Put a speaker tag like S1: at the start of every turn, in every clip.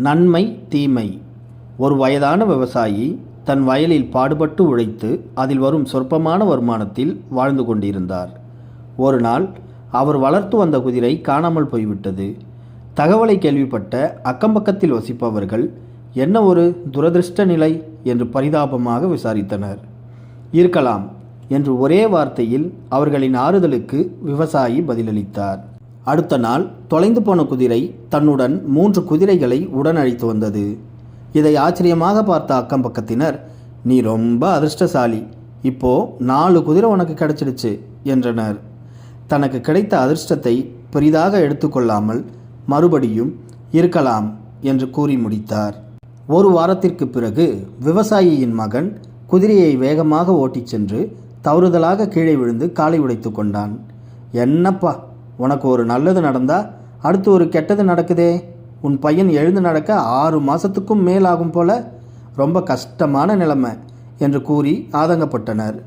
S1: நன்மை தீமை. ஒரு வயதான விவசாயி தன் வயலில் பாடுபட்டு உழைத்து அதில் வரும் சொற்பமான வருமானத்தில் வாழ்ந்து கொண்டிருந்தார். ஒரு நாள் அவர் வளர்த்து வந்த குதிரை காணாமல் போய்விட்டது. தகவலை கேள்விப்பட்ட அக்கம்பக்கத்தில் வசிப்பவர்கள் என்ன ஒரு துரதிருஷ்ட நிலை என்று பரிதாபமாக விசாரித்தனர். இருக்கலாம் என்று ஒரே வார்த்தையில் அவர்களின் ஆறுதலுக்கு விவசாயி பதிலளித்தார். அடுத்த நாள் தொலைந்து போன குதிரை தன்னுடன் 3 குதிரைகளை உடன் அழைத்து வந்தது. இதை ஆச்சரியமாக பார்த்த அக்கம்பக்கத்தினர், நீ ரொம்ப அதிர்ஷ்டசாலி, இப்போ 4 குதிரை உனக்கு கிடைச்சிடுச்சு என்றனர். தனக்கு கிடைத்த அதிர்ஷ்டத்தை பெரிதாக எடுத்துக்கொள்ளாமல் மறுபடியும் இருக்கலாம் என்று கூறி முடித்தார். ஒரு வாரத்திற்கு பிறகு விவசாயியின் மகன் குதிரையை வேகமாக ஓட்டிச் சென்று தவறுதலாக கீழே விழுந்து காலை உடைத்து கொண்டான். என்னப்பா, உனக்கு ஒரு நல்லது நடந்தா அடுத்து ஒரு கெட்டது நடக்குதே. உன் பையன் எழுந்து நடக்க 6 மாதத்துக்கும் மேல் ஆகும் போல, ரொம்ப கஷ்டமான நிலைமை என்று கூறி ஆதங்கப்பட்டனர்.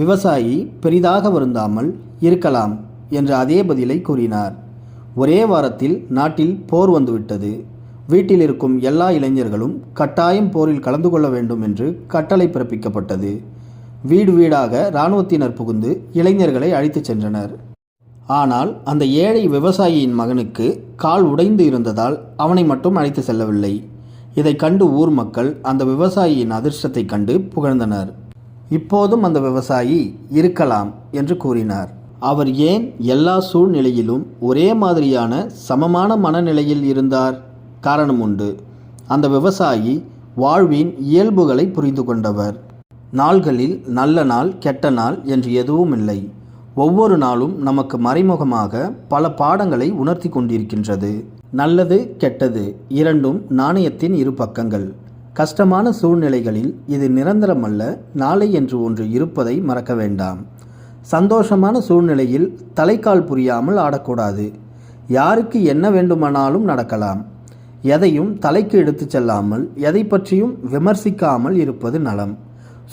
S1: விவசாயி பெரிதாக வருந்தாமல் இருக்கலாம் என்ற அதே பதிலை கூறினார். ஒரே வாரத்தில் நாட்டில் போர் வந்துவிட்டது. வீட்டில் இருக்கும் எல்லா இளைஞர்களும் கட்டாயம் போரில் கலந்து கொள்ள வேண்டும் என்று கட்டளை பிறப்பிக்கப்பட்டது. வீடு வீடாக இராணுவத்தினர் புகுந்து இளைஞர்களை அழைத்து சென்றனர். ஆனால் அந்த ஏழை விவசாயியின் மகனுக்கு கால் உடைந்து இருந்ததால் அவனை மட்டும் அழைத்து செல்லவில்லை. இதை கண்டு ஊர் மக்கள் அந்த விவசாயியின் அதிர்ஷ்டத்தை கண்டு புகழ்ந்தனர். இப்போதும் அந்த விவசாயி இருக்கலாம் என்று கூறினார். அவர் ஏன் எல்லா சூழ்நிலையிலும் ஒரே மாதிரியான சமமான மனநிலையில் இருந்தார்? காரணம் உண்டு. அந்த விவசாயி வாழ்வின் இயல்புகளை புரிந்து கொண்டவர். நாள்களில் நல்ல நாள் கெட்ட நாள் என்று எதுவும் இல்லை. ஒவ்வொரு நாளும் நமக்கு மறைமுகமாக பல பாடங்களை உணர்த்தி கொண்டிருக்கின்றது. நல்லது கெட்டது இரண்டும் நாணயத்தின் இரு பக்கங்கள். கஷ்டமான சூழ்நிலைகளில் இது நிரந்தரமல்ல, நாளை என்று ஒன்று இருப்பதை மறக்க வேண்டாம். சந்தோஷமான சூழ்நிலையில் தலைக்கால் புரியாமல் ஆடக்கூடாது. யாருக்கு என்ன வேண்டுமானாலும் நடக்கலாம். எதையும் தலைக்கு எடுத்து செல்லாமல் எதை பற்றியும் விமர்சிக்காமல் இருப்பது நலம்.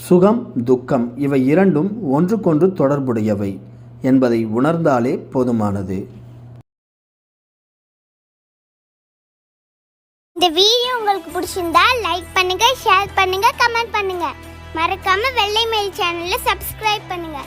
S1: சுகம் துக்கம் இவை இரண்டும் ஒன்றுக்கொன்று தொடர்புடையவை என்பதை உணர்ந்தாலே போதுமானது.
S2: இந்த வீடியோ உங்களுக்கு பிடிச்சிருந்தா லைக் பண்ணுங்க, ஷேர் பண்ணுங்க, கமெண்ட் பண்ணுங்க. மறக்காம வெள்ளை மயில் சேனலை சப்ஸ்கிரைப் பண்ணுங்க.